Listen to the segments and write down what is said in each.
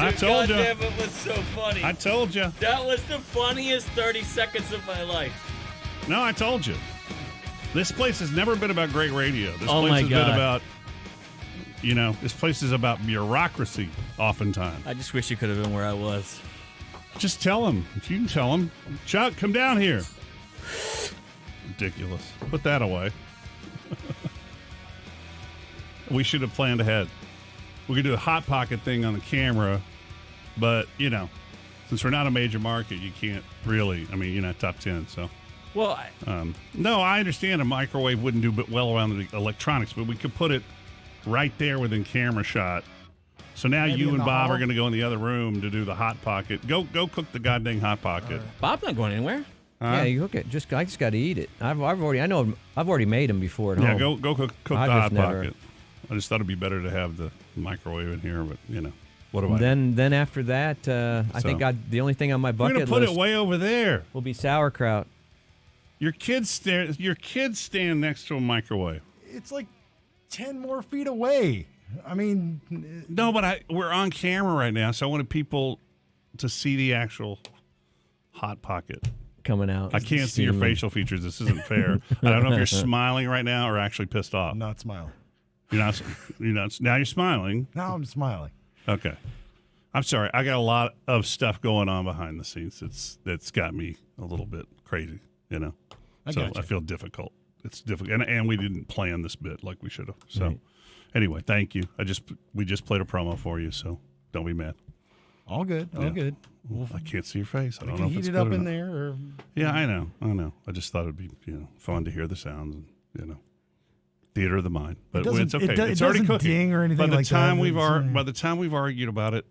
I told you. Goddamn, it was so funny. I told you. That was the funniest 30 seconds of my life. No, I told you. This place has never been about great radio. This Oh, place my has God. been about, this place is about bureaucracy oftentimes. I just wish you could have been where I was. Just tell him. If you can tell him. Chuck, come down here. Ridiculous. Put that away. We should have planned ahead. We could do a Hot Pocket thing on the camera, but, since we're not a major market, you can't really, you're not top 10, so. Well, No, I understand a microwave wouldn't do well around the electronics, but we could put it right there within camera shot. So now Maybe you in and the Bob hall? are going to go in the other room to do the Hot Pocket. Go cook the goddamn Hot Pocket. Bob's not going anywhere. Yeah, you cook it. I just got to eat it. I've already made them before at Yeah, home. go cook the I Hot just never- Pocket. I just thought it'd be better to have the microwave in here, but what do I? Then after that, I think the only thing on my We're bucket gonna put list it way over there. will be sauerkraut. Your kids stand next to a microwave. It's like 10 more feet away. No, but we're on camera right now, so I wanted people to see the actual Hot Pocket. Coming out. I can't see your Steaming. facial features. This isn't fair. I don't know if you're smiling right now or actually pissed off. I'm not smiling. You're not. Now you're smiling. Now I'm smiling. Okay. I'm sorry. I got a lot of stuff going on behind the scenes. That's got me a little bit crazy. So gotcha. I feel difficult. It's difficult, and we didn't plan this bit like we should have. So anyway, thank you. We just played a promo for you, so don't be mad. All good. All good. I can't see your face. I We don't can know if heat it's it good up or in not. there. Or... Yeah, I know. I just thought it'd be fun to hear the sounds and theater of the mind. But it's okay. It's already doesn't cooking. ding or anything By the time that. by the time we've argued about it,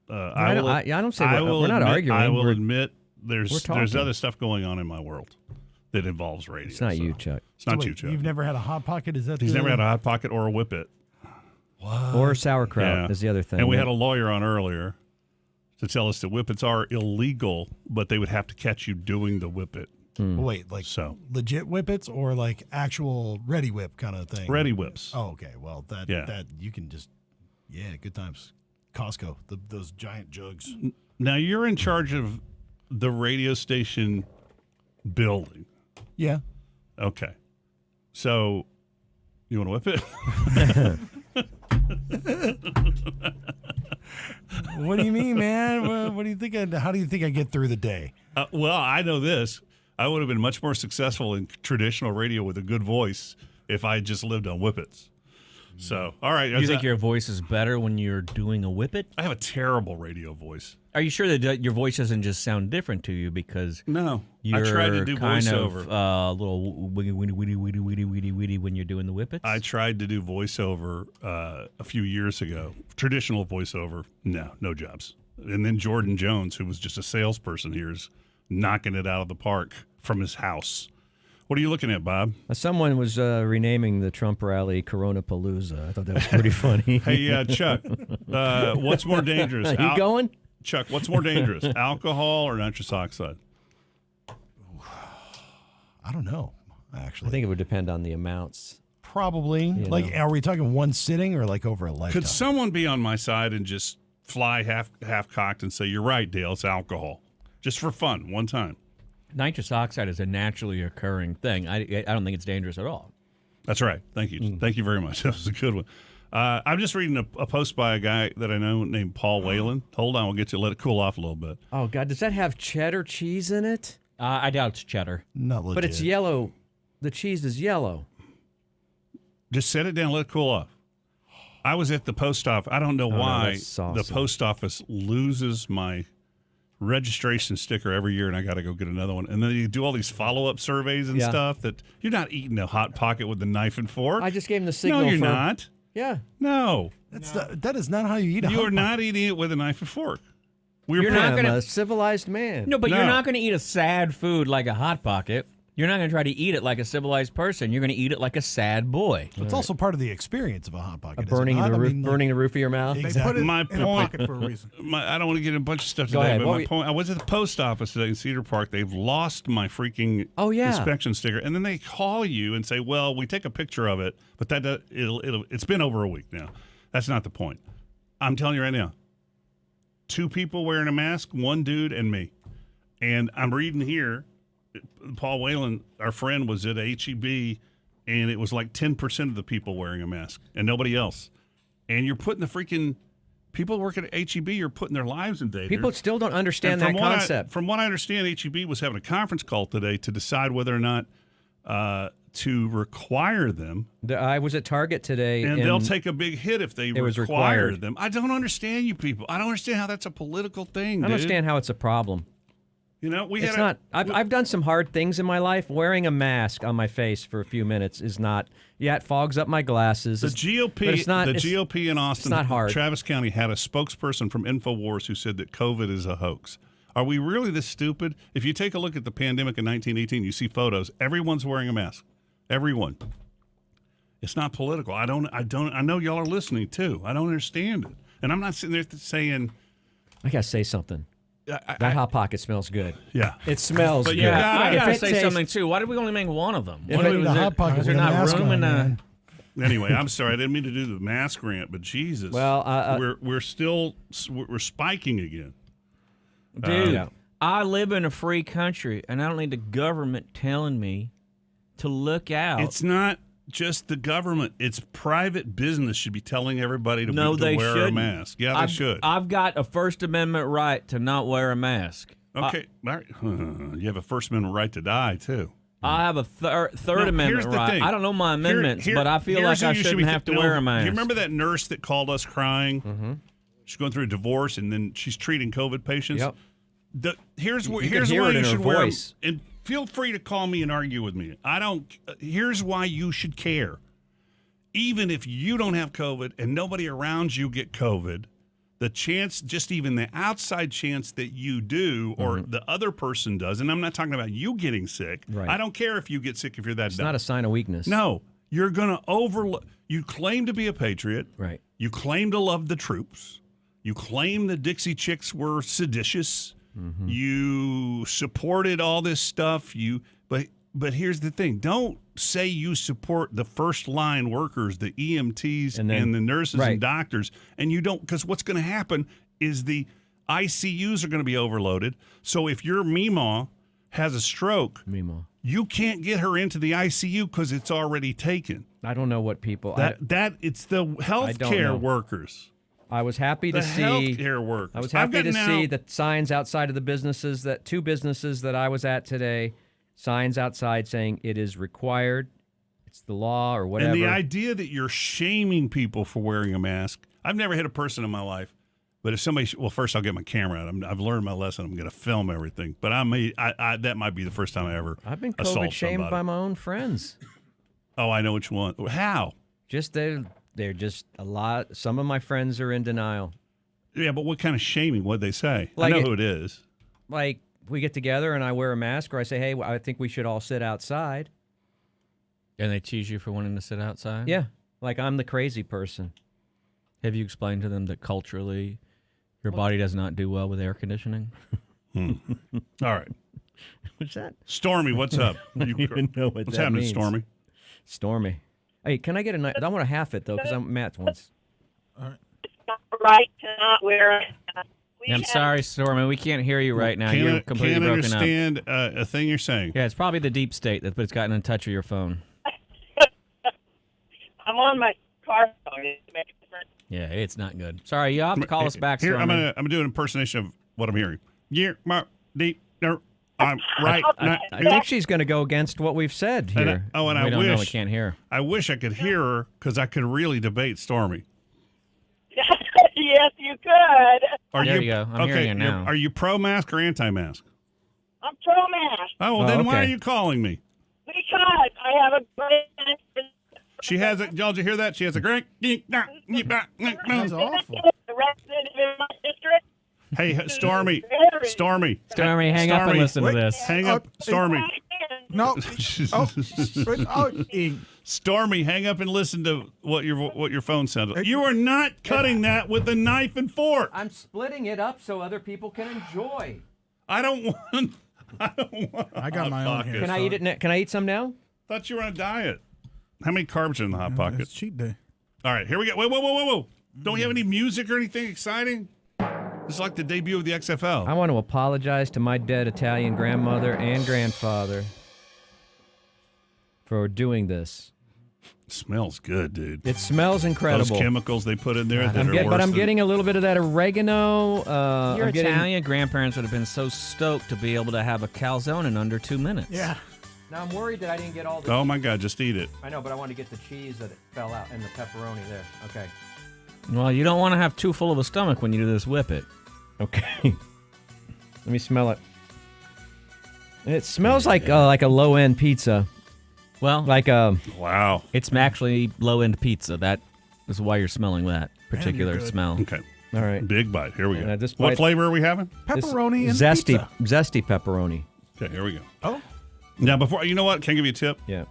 I don't say we're not arguing. I will We're admit there's talking. other stuff going on in my world that involves radio. It's not so. you, Chuck. It's not Wait, you, Chuck. You've never had a Hot Pocket? Is that He's never had a Hot Pocket or a Whippet. Or sauerkraut is the other thing. And we had a lawyer on earlier to tell us that Whippets are illegal, but they would have to catch you doing the Whippet. Wait, legit whippets or like actual ready whip kind of thing? Ready whips. Oh, okay. Well, that you can just, good times. Costco, those giant jugs. Now, you're in charge of the radio station building. Yeah. Okay. So, you want to whip it? What do you mean, man? What do you think? How do you think I get through the day? Well, I know this. I would have been much more successful in traditional radio with a good voice if I just lived on whippets. So, all right. You think your voice is better when you're doing a whippet? I have a terrible radio voice. Are you sure that your voice doesn't just sound different to you because No. you're I tried to do kind voiceover. of a little witty when you're doing the whippets? I tried to do voiceover a few years ago. Traditional voiceover, no jobs. And then Jordan Jones, who was just a salesperson here, is knocking it out of the park from his house. What are you looking at, Bob? Someone was renaming the Trump rally Corona-Palooza. I thought that was pretty funny. Hey, Chuck, what's more dangerous? You going? Chuck, what's more dangerous, alcohol or nitrous oxide? I don't know, actually. I think it would depend on the amounts. Probably. know. Are we talking one sitting or like over a lifetime? Could someone be on my side and just fly half cocked and say, "You're right, Dale, it's alcohol," just for fun, one time? Nitrous oxide is a naturally occurring thing. I don't think it's dangerous at all. That's right. Thank you. Thank you very much. That was a good one. I'm just reading a post by a guy that I know named Paul Whalen. Hold on, we'll get you. Let it cool off a little bit. Oh, God, does that have cheddar cheese in it? I doubt it's cheddar. Not legit. But it's yellow. The cheese is yellow. Just set it down, let it cool off. I was at the post office. I don't know why that's saucy. the post office loses my registration sticker every year, and I got to go get another one. And then you do all these follow-up surveys and stuff that you're not eating a Hot Pocket with a knife and fork. I just gave him the signal. No, you're for, not. Yeah. No. That is not how you eat a You Hot are not eating it with a knife and fork. You're not I'm gonna- a civilized man. No, but No. you're not going to eat a sad food like a Hot Pocket. You're not going to try to eat it like a civilized person. You're going to eat it like a sad boy. It's also part of the experience of a Hot Pocket. is it burning not? the I roof, mean, burning the roof of your mouth. Exactly. They put it My in a point- pocket for a reason. I don't want to get in a bunch of stuff Go today, ahead. but What my we- point, I was at the post office today in Cedar Park. They've lost my freaking inspection sticker. And then they call you and say, well, we take a picture of it, but it's been over a week now. That's not the point. I'm telling you right now, 2 people wearing a mask, 1 dude and me. And I'm reading here, Paul Whalen, our friend, was at HEB, and it was like 10% of the people wearing a mask and nobody else. And you're putting the freaking people working at HEB, you're putting their lives in danger. People still don't understand And that concept. from what I understand, HEB was having a conference call today to decide whether or not to require them. I was at Target today, And they'll take a big hit if they was require required. them. I don't understand you people. I don't understand how that's a political thing, I dude. understand how it's a problem. You know, It's not. I've done some hard things in my life. Wearing a mask on my face for a few minutes is not. Yeah, it fogs up my glasses. The But GOP, it's not, the GOP in Austin, not hard. Travis County, had a spokesperson from InfoWars who said that COVID is a hoax. Are we really this stupid? If you take a look at the pandemic in 1918, you see photos. Everyone's wearing a mask. Everyone. It's not political. I know y'all are listening too. I don't understand it. And I'm not sitting there saying. I gotta say something. That Hot Pocket smells good. Yeah. It smells But good. you I gotta If it say tastes- something too. Why did we only make one of them? If I eat a Hot Pocket is there with a not mask room on, in man. Anyway, I'm sorry. I didn't mean to do the mask rant, but Jesus. Well, we're spiking again. Dude, Yeah. I live in a free country, and I don't need the government telling me to look out. It's not just the government. It's private business should be telling everybody to No, to they wear a shouldn't. mask. Yeah, they should. I've got a First Amendment right to not wear a mask. Okay. All right. You have a First Amendment right to die, too. I have a Third No, Amendment here's the right. thing. I don't know my amendments, but I feel like here's I who you should shouldn't be have to wear a mask. You remember that nurse that called us crying? Mm-hmm. She's going through a divorce, and then she's treating COVID patients. Yep. Here's You here's can hear why it you in her should wear 'em. voice. And feel free to call me and argue with me. I don't. Here's why you should care. Even if you don't have COVID and nobody around you get COVID, the chance, just even the outside chance that you do or the other person does, and I'm not talking about you getting sick. Right. I don't care if you get sick if you're that It's dumb. not a sign of weakness. No, you're going to overlook. You claim to be a patriot. Right. You claim to love the troops. You claim the Dixie Chicks were seditious. Mm-hmm. You supported all this stuff. But here's the thing. Don't say you support the first line workers, the EMTs And and, then- the nurses right. and doctors, and you don't, because what's going to happen is the ICUs are going to be overloaded. So if your Meemaw has a stroke, Mimo. you can't get her into the ICU because it's already taken. I don't know what people. It's the know. healthcare workers. I was happy The to see. healthcare workers. I was I've happy got to now- see the signs outside of the businesses that 2 businesses that I was at today. Signs outside saying it is required. It's the law or whatever. And the idea that you're shaming people for wearing a mask. I've never hit a person in my life, but if somebody, well, first I'll get my camera out. I've learned my lesson. I'm going to film everything. But that might be the first time I ever I've been assault COVID shamed somebody. by my own friends. Oh, I know which one. How? Just they're just a lot. Some of my friends are in denial. Yeah, but what kind of shaming? What'd they say? Like I know who it is. Like we get together and I wear a mask, or I say, "Hey, I think we should all sit outside." And they tease you for wanting to sit outside? Yeah, like I'm the crazy person. Have you explained to them that culturally your body does not do well with air conditioning? All right. What's that? Stormy, what's up? I don't even know what What's that happening, means. Stormy? Stormy. Hey, can I get a knife? I want to half it though, because I'm Matt's once. Right to not wear it. I'm sorry, Stormy. We can't hear you right now. You're completely can't broken up. understand a thing you're saying. Yeah, it's probably the deep state that's gotten in touch with your phone. I'm on my car phone. It makes a difference. Yeah, it's not good. Sorry, you'll have to call us back, Here, Stormy. I'm gonna do an impersonation of what I'm hearing. Yeah, my deep. I'm right. I think she's going to go against what we've said here. And we I don't know. We wish can't hear. I wish I could hear her because I could really debate Stormy. Yes, you could. Are There you go. I'm hearing you now. Are you pro mask or anti mask? I'm pro-mask Oh, well, then why okay. are you calling me? because I have a great. She has a. Did you hear that? She has a great. That's awful. The resident in my district. Hey, Stormy. Stormy. Stormy, hang up and Stormy, listen wait. to this. Hang up, Stormy. No. Stormy, hang up and listen to what your phone sounded like. You are not cutting that with a knife and fork. I'm splitting it up so other people can enjoy. I don't want. I got my own here. Can I eat it? Can I eat some now? Thought you were on a diet. How many carbs are in the hot pocket? It's cheat day. All right, here we go. Whoa. Don't we have any music or anything exciting? It's like the debut of the XFL. I want to apologize to my dead Italian grandmother and grandfather for doing this. Smells good, dude. It smells incredible. Those chemicals they put in there that are worse but I'm than- getting a little bit of that oregano. Your I'm getting- Italian grandparents would have been so stoked to be able to have a calzone in under 2 minutes. Yeah. Now I'm worried that I didn't get all the. Oh my God, just eat it. I know, but I wanted to get the cheese that it fell out and the pepperoni there. Okay. Well, you don't want to have too full of a stomach when you do this. Whip it. Okay. Let me smell it. It smells like a low end pizza, Well, like a. Wow. it's actually low-end pizza. That is why you're smelling that particular good. smell. Okay. All right. Big bite. Here we go. Yeah, this What bite- flavor are we having? Pepperoni and zesty, pizza. zesty pepperoni. Okay, here we go. Oh. Now, before you know what, can I give you a tip? Yeah.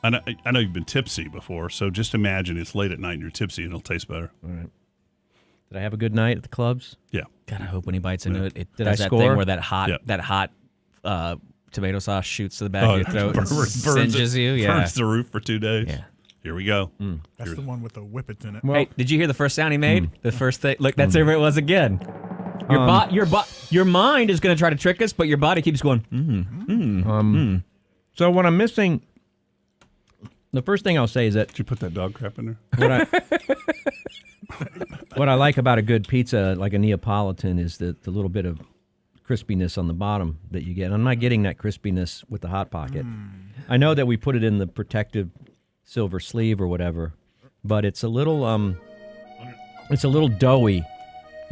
I know you've been tipsy before, so just imagine it's late at night and you're tipsy and it'll taste better. All right. Did I have a good night at the clubs? Yeah. God, I hope when he bites into it, it Did does I that score? thing where that hot Yeah. tomato sauce shoots to the back of your throat and burns singes it, you. Yeah. Burns the roof for 2 days. Yeah. Here we go. That's the one with the whippets in it. Well, Hey, did you hear the first sound he made? The first thing. Look, that's where it was again. Your mind is going to try to trick us, but your body keeps going. So what I'm missing, the first thing I'll say is that Did you put that dog crap in there? what I like about a good pizza, like a Neapolitan, is the little bit of crispiness on the bottom that you get. I'm not getting that crispiness with the Hot Pocket. I know that we put it in the protective silver sleeve or whatever, but it's a little doughy.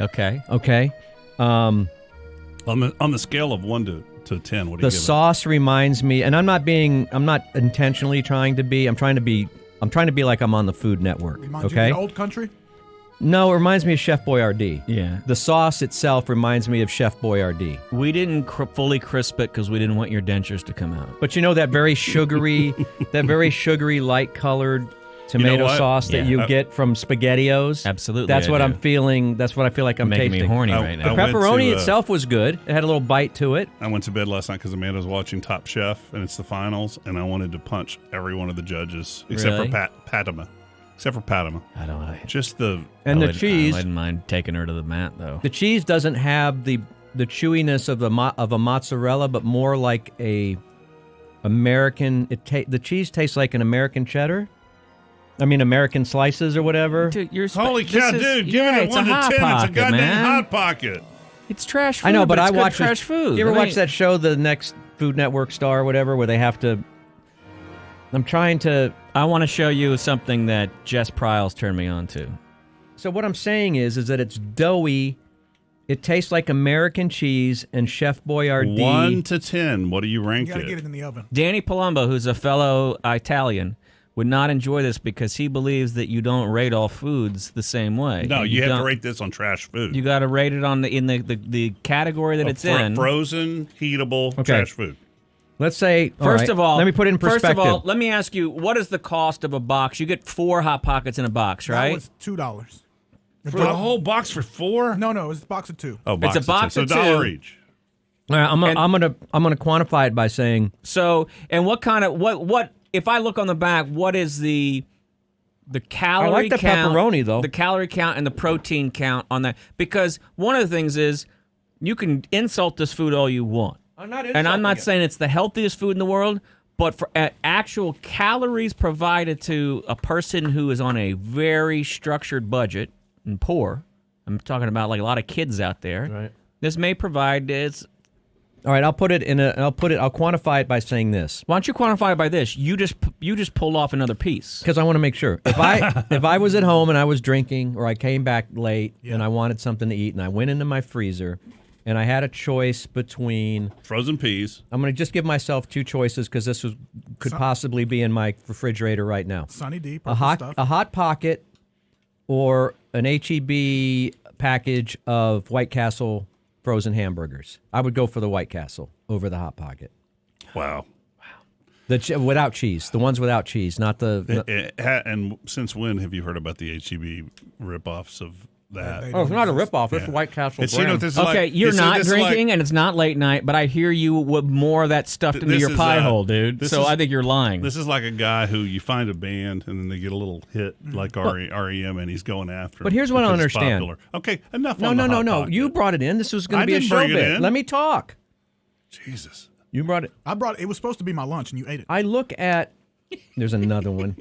Okay. Okay. On the scale of 1 to 10, what do The you give sauce reminds me, and I'm not intentionally trying to be. I'm trying to be like I'm on the Food Network. Reminds Okay. you of the old country? No, it reminds me of Chef Boyardee. Yeah. The sauce itself reminds me of Chef Boyardee. We didn't fully crisp it because we didn't want your dentures to come out. But you know that very sugary, light-colored tomato what? sauce that Yeah. you get from SpaghettiOs? Absolutely, That's I what do. I'm feeling. That's what I feel like I'm Making tasting. me horny I- right I now. The went pepperoni to, itself was good. It had a little bite to it. I went to bed last night because Amanda's watching Top Chef, and it's the finals, and I wanted to punch every one of the judges except Really? for Padma. Except for Padma. I don't know. Just the... And the I cheese. wouldn't mind taking her to the mat, though. The cheese doesn't have the chewiness of a mozzarella, but more like a American. The cheese tastes like an American cheddar. I mean, American slices or whatever. Dude, you're Holy cow, dude! Giving it it's 1 a to Hot 10, it's a Pocket, goddamn man. Hot Pocket. It's trash food. I know, but I it's good watch trash food. You ever I watch mean, that show, The Next Food Network Star or whatever, where they have to? I'm trying to. I want to show you something that Jess Pryles turned me on to. So what I'm saying is that it's doughy. It tastes like American cheese and Chef Boyardee. 1 to 10, what do you rank You got to it? get it in the oven. Danny Palumbo, who's a fellow Italian, would not enjoy this because he believes that you don't rate all foods the same way. No, And you have don't- to rate this on trash food. You got to rate it on in the category that it's in. Frozen, heatable, Okay. trash food. Let's say. First of all, let me put it in perspective. First of all, let me ask you, what is the cost of a box? You get 4 Hot Pockets in a box, That right? was $2. For the whole box for 4? No, it was a box of 2. Oh, It's a box of of 10. So $1 2. each. All right, I'm gonna quantify it by saying So, and what kind of what if I look on the back, what is the calorie I like the count, pepperoni, though. the calorie count and the protein count on that? Because one of the things is you can insult this food all you want. I'm not And I'm not saying it's the healthiest food in the world, but for actual calories provided to a person who is on a very structured budget and poor, I'm talking about like a lot of kids out there. Right. This may provide it's. All right, I'll quantify it by saying this Why don't you quantify it by this? You just pulled off another piece. because I want to make sure. If I was at home and I was drinking or I came back late and I wanted something to eat and I went into my freezer and I had a choice between Frozen peas. I'm going to just give myself 2 choices because could possibly be in my refrigerator right now. Sunny D, A hot pocket or an HEB package of White Castle frozen hamburgers. I would go for the White Castle over the Hot Pocket. Wow. Without cheese, the ones without cheese, not the. And since when have you heard about the HEB ripoffs of that. They Oh, it's don't not a exist. ripoff. It's White Castle It's, you know brand. what this is Okay, like? you're This is- not this is like- drinking, and it's not late night, but I hear you with more of that stuffed into This your is, pie hole, dude. this So is- I think you're lying. This is like a guy who you find a band and then they get a little hit like REM and he's going after. But him here's what I because it's understand. popular. Okay, enough. No, on the no, no, Hot no. Pocket. You brought it in. This was going I to be a didn't show bring it bit. in. Let me talk. Jesus. You brought it. It was supposed to be my lunch, and you ate it. I look at. There's another one.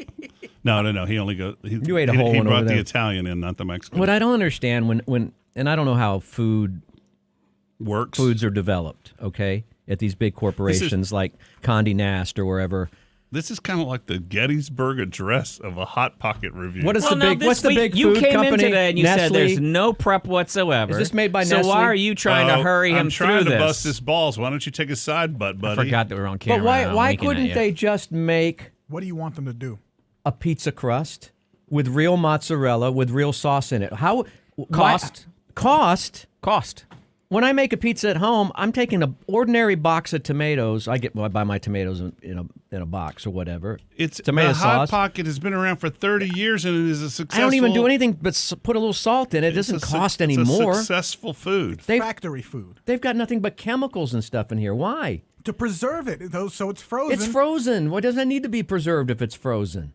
No. He only goes. You ate a he, whole he one brought over the there. Italian in, not the Mexican. What I don't understand when and I don't know how foods are developed. Okay, at these big corporations like Condé Nast or wherever. This is kind of like the Gettysburg Address of a Hot Pocket review. What is the now big? this What's the week, big you food came company? in today and you said Nestle? there's no prep whatsoever. Is this made by So Nestle? why are you trying to hurry him I'm through trying to this? bust his balls. Why don't you take a side butt, buddy? I forgot that we were on camera. But why? now. I'm Why winking at couldn't you. they just make What do you want them to do? a pizza crust with real mozzarella with real sauce in it? How Cost? Cost. Cost. When I make a pizza at home, I'm taking an ordinary box of tomatoes. I buy my tomatoes in a box or whatever. It's tomato the Hot sauce. Pocket has been around for 30 years and it is a successful. I don't even do anything but put a little salt in it. It doesn't cost any It's a more. successful food. Factory food. They've got nothing but chemicals and stuff in here. Why? To preserve it, so it's frozen. It's frozen. Why doesn't it need to be preserved if it's frozen?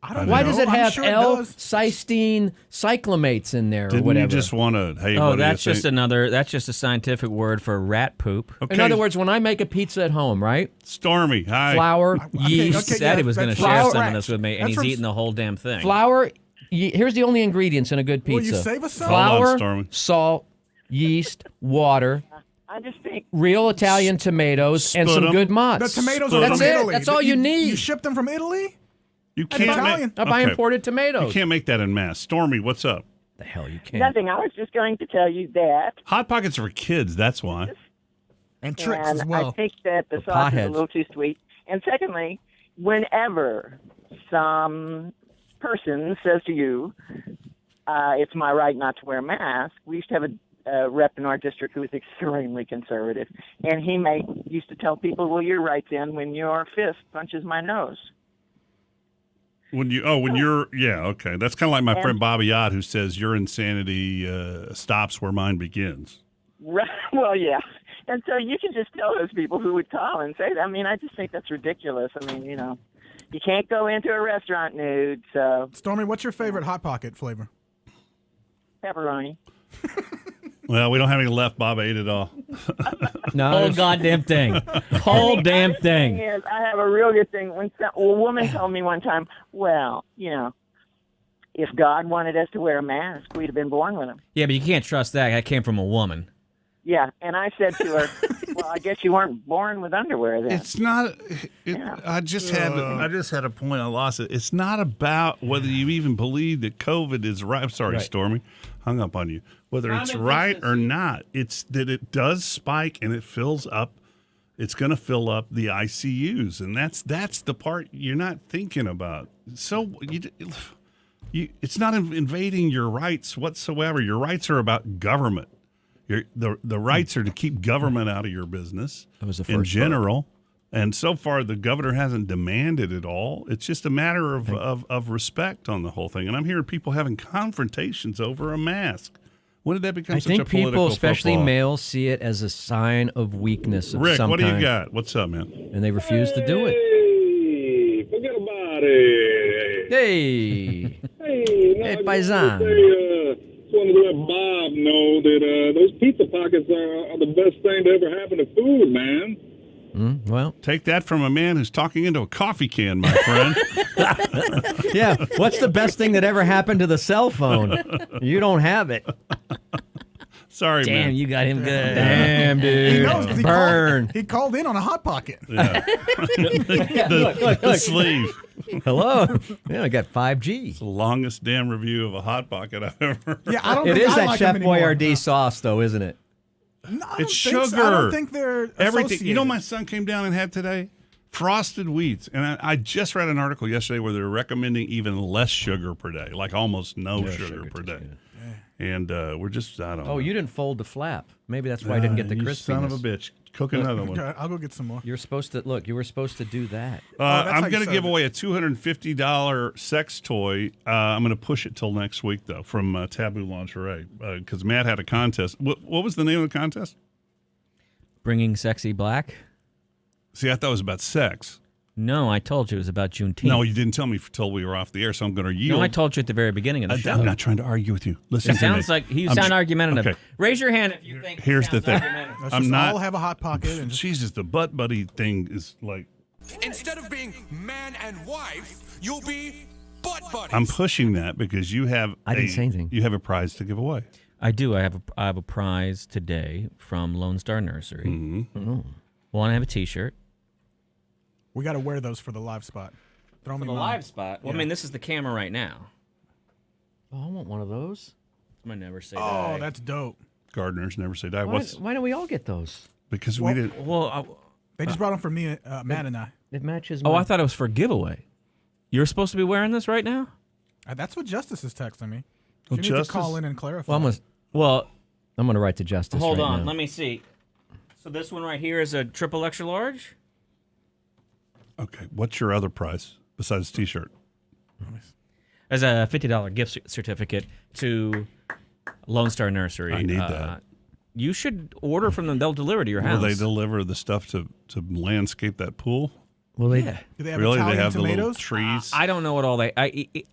I don't Why know. does it I'm have sure it does. L-cysteine cyclamates in there or Didn't whatever? you just want to? Hey, Oh, what do you that's just think? another. That's just a scientific word for rat poop. Okay. In other words, when I make a pizza at home, right? Stormy. Hi. Flour, Okay, yeast, okay, Said he was going to that's share from some of scratch. this with me, and That's he's from- eating the whole damn thing. flour. Here's the only ingredients in a good Will pizza. you save us some? Hold on, Flour, Stormy. salt, yeast, water, I just think real Italian tomatoes, and Split some 'em. good The mozz. tomatoes Split are 'em. from That's it. Italy. That's all you need. You ship them from Italy? You That's can't Italian. I buy okay. imported tomatoes. You can't make that in mass. Stormy, what's up? The hell you can't. nothing. I was just going to tell you that. Hot Pockets are for kids. That's why. And tricks And as well. I think that the For sauce is potheads. a little too sweet. And secondly, whenever some person says to you, it's my right not to wear a mask, we used to have a rep in our district who was extremely conservative. And he used to tell people, well, you're right then when your fist punches my nose. When you're okay. That's kind of like my friend Bobby Ott who says your insanity stops where mine begins. Right. Well, yeah. And so you can just tell those people who would call and say that. I mean, I just think that's ridiculous. I mean, you can't go into a restaurant nude, so Stormy, what's your favorite Hot Pocket flavor? pepperoni. Well, we don't have any left. Bob ate it all. No, Whole goddamn thing. Whole damn Thing thing. is, I have a real good thing. When a woman told me one time, well, if God wanted us to wear a mask, we'd have been born with them. Yeah, but you can't trust that. That came from a woman. Yeah, and I said to her, well, I guess you weren't born with underwear then. It's not. Yeah. I just had a point. I lost it. It's not about whether you even believe that COVID is right. I'm sorry, Right. Stormy, hung up on you. Whether it's right or not, it's that it does spike and it fills up. It's going to fill up the ICUs, and that's the part you're not thinking about. So it's not invading your rights whatsoever. Your rights are about government. The rights are to keep government out of your business That was the in first general. And so far, the governor hasn't demanded it all. It's just a matter of respect on the whole thing. And I'm hearing people having confrontations over a mask. When did that become I such a think political people, especially football? males, see it as a sign of weakness of Rick, some what do you kind, got? What's up, man? and they refuse to do it. Hey, forget about it. Hey, Hey, Hey, paisan. Just wanted to let Bob know that those pizza pockets are the best thing to ever happen to food, man. well, Take that from a man who's talking into a coffee can, my friend. yeah. What's the best thing that ever happened to the cell phone? You don't have it. Sorry, Damn, man. you got him good. Damn, He dude. knows 'cause Burn. he called in on a Hot Pocket. The sleeve. Hello. Yeah, I got 5G. The longest damn review of a Hot Pocket I've ever. Yeah, I don't It think is I that like Chef them anymore. Boyardee sauce, though, isn't it? No, I don't It's think so. sugar. I don't think they're Everything. You know, associated. my son came down and had today frosted wheats, and I just read an article yesterday where they're recommending even less sugar per day, like almost no sugar per day. And we're just, I don't know. Oh, you didn't fold the flap. Maybe that's why I didn't get the you crispiness. son of a bitch. Cook another one. Okay, I'll go get some more. You're supposed to look. You were supposed to do that. that's how I'm you going to give serve it. away a $250 sex toy. I'm going to push it till next week, though, from Taboo Lingerie, because Matt had a contest. What was the name of the contest? Bringing sexy black? See, I thought it was about sex. No, I told you it was about Juneteenth. No, you didn't tell me until we were off the air, so I'm going to yield. No, I told you at the very beginning of the show. I'm not trying to argue with you. Listen It to me. sounds like you I'm sound tr- argumentative. Okay. Raise your hand if you think. Here's it the sounds thing. argumentative. Let's I'm just not- all have a hot pocket and just Jesus, the butt buddy thing is like, Instead of being man and wife, you'll be butt buddies. I'm pushing that because you have I didn't say anything. You have a prize to give away. I do. I have a prize today from Lone Star Nursery. Mm-hmm. One, I have a T-shirt. we got to wear those for the live spot. Throw For me the mine. live spot. Well, I Yeah. mean, this is the camera right now. Oh, I want one of those. I'm gonna never say Oh, die. that's dope. Gardeners never say die. Why don't we all get those? Because Well- we didn't. Well, They just brought them for me, Matt and I. It matches. oh, my- I thought it was for giveaway. You're supposed to be wearing this right now? That's what Justice is texting me. She Well, needs Justice- to call in and clarify. Well, I'm gonna write to Justice. Hold right on. now. Let me see. So this one right here is a triple extra large? Okay, what's your other prize besides T-shirt? As a $50 gift certificate to Lone Star Nursery. I need that. You should order from them. They'll deliver to your Will house. they deliver the stuff to landscape that pool? Well, they. Do they have Really, Italian they have the little tomatoes? trees. I don't know what all they.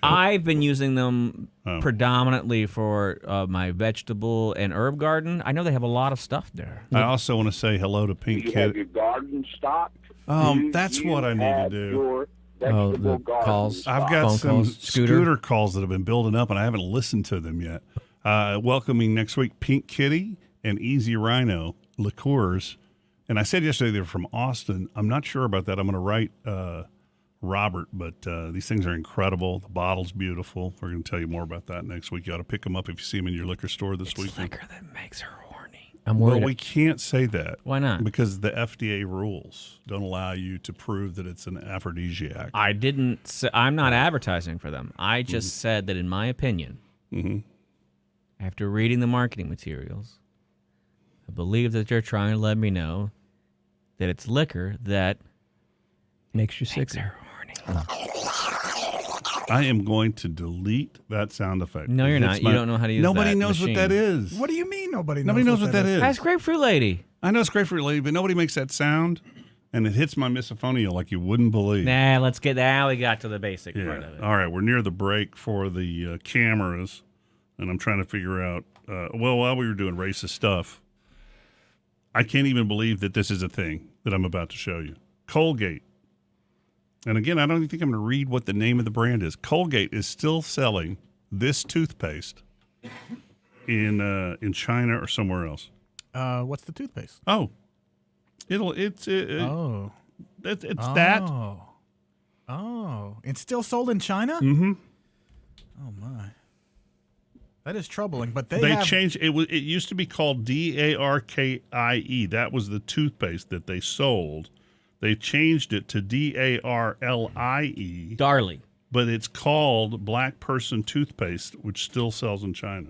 I've been using them Oh. predominantly for my vegetable and herb garden. I know they have a lot of stuff there. I also want to say hello to Pink You have Kid. your garden stocked. That's what I need to do. Your Oh, vegetable the garden calls. stocked. I've got Phone some calls, scooter calls that have been building up, and I haven't listened to them yet. Welcoming next week, Pink Kitty and Easy Rhino liqueurs. And I said yesterday they were from Austin. I'm not sure about that. I'm going to write Robert, but these things are incredible. The bottle's beautiful. We're going to tell you more about that next week. You ought to pick them up if you see them in your liquor store this week. Liquor that makes her horny. I'm Well, worried. we can't say that. Why not? Because the FDA rules don't allow you to prove that it's an aphrodisiac. I didn't. I'm not advertising for them. I just said that, in my opinion, after reading the marketing materials, I believe that they're trying to let me know that it's liquor that makes you makes sick. her horny. I am going to delete that sound effect. No, you're It's not. You don't know how to use Nobody that knows machine. what that is. What do you mean nobody knows? Nobody knows what that is. That's Grapefruit Lady. I know it's great for lady, but nobody makes that sound, and it hits my misophonia like you wouldn't believe. Nah, let's get that. Now we got to the basic part Yeah. of it. All right, we're near the break for the cameras, and I'm trying to figure out. While we were doing racist stuff, I can't even believe that this is a thing that I'm about to show you. Colgate. And again, I don't even think I'm going to read what the name of the brand is. Colgate is still selling this toothpaste in China or somewhere else. What's the toothpaste? Oh, it's Oh. that. Oh. It's still sold in China? Mm-hmm. Oh, my. That is troubling, but they They have... changed it. It used to be called DARKIE. That was the toothpaste that they sold. They changed it to DARLIE, Darlie. but it's called Black Person Toothpaste, which still sells in China.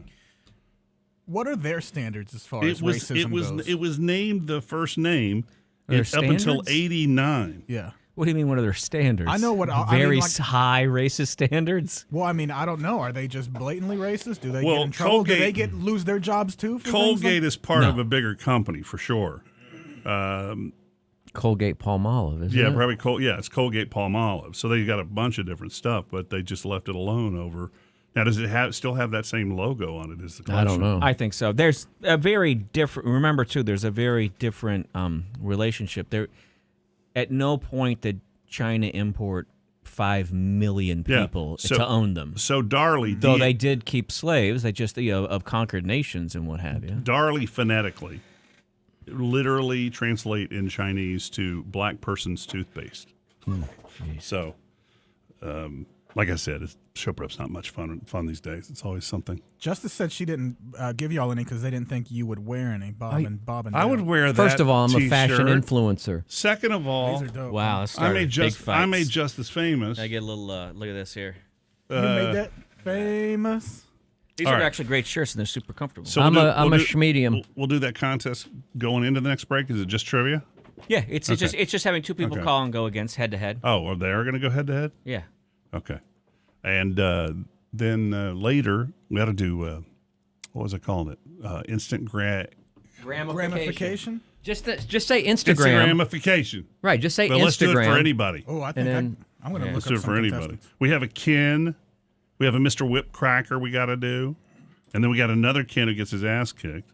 What are their standards as far as racism goes? It was named the first name Their up until standards? 89. Yeah. What do you mean? What are their standards? I know what- I very mean, like- high racist standards. Well, I mean, I don't know. Are they just blatantly racist? Do they Well, get in trouble? Do they Colgate- lose their jobs too? For Colgate things is part No. of a bigger company for sure. Colgate Palmolive, isn't Yeah, it? probably. It's Colgate Palmolive. So they got a bunch of different stuff, but they just left it alone over. Now, does it still have that same logo on it? Is the question? I don't know. I think so. There's a very different. Remember too, there's a very different relationship. There, at no point did China import 5 million Yeah, people so- to own them. So Darlie, Though they did keep slaves, they just of conquered nations and what have you. Darlie phonetically, literally translate in Chinese to black person's toothpaste. So, like I said, show prep's not much fun these days. It's always something. Justice said she didn't give y'all any because they didn't think you would wear any. Bob and I would Dale. wear that. First of all, I'm a fashion t-shirt. influencer. Second of all, These are dope. Wow, let's I start made big fights. I made Justice famous. I get a little look at this here. You made that famous. These All are right. actually great shirts, and they're super comfortable. So I'm we'll a do- schmedium. We'll do that contest going into the next break. Is it just trivia? yeah, it's just having two people Okay. call and go against head to head. Oh, are they going to go head to head? Yeah. Okay. And then later, we got to do, what was I calling it? Instant Gramification? Just say Instagram. Instagramification. Right, just say But Instagram. let's do it for anybody. Oh, I think then- I'm going to Let's look do up it some for anybody. contestants. We have a Ken. We have a Mr. Whip Cracker we got to do. And then we got another Ken who gets his ass kicked.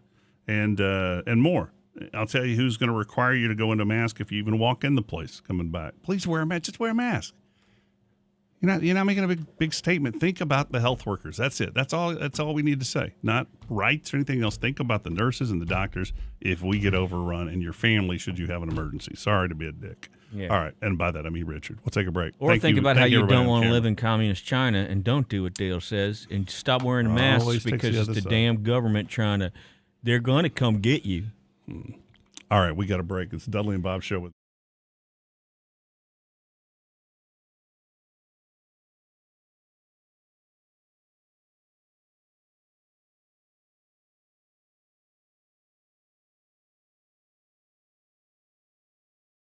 And more. I'll tell you who's going to require you to go into a mask if you even walk in the place coming back. Please wear a mask. Just wear a mask. You're not making a big statement. Think about the health workers. That's it. That's all we need to say. Not rights or anything else. Think about the nurses and the doctors if we get overrun and your family should you have an emergency. Sorry to be a dick. Yeah. All right. And by that, I mean Richard. We'll take a break. Or think about how Thank you everybody don't on want to camera. live in communist China and don't do what Dale says and stop wearing the masks Always takes because the it's other the side. damn government trying to. They're going to come get you. All right. We got a break. It's the Dudley and Bob Show with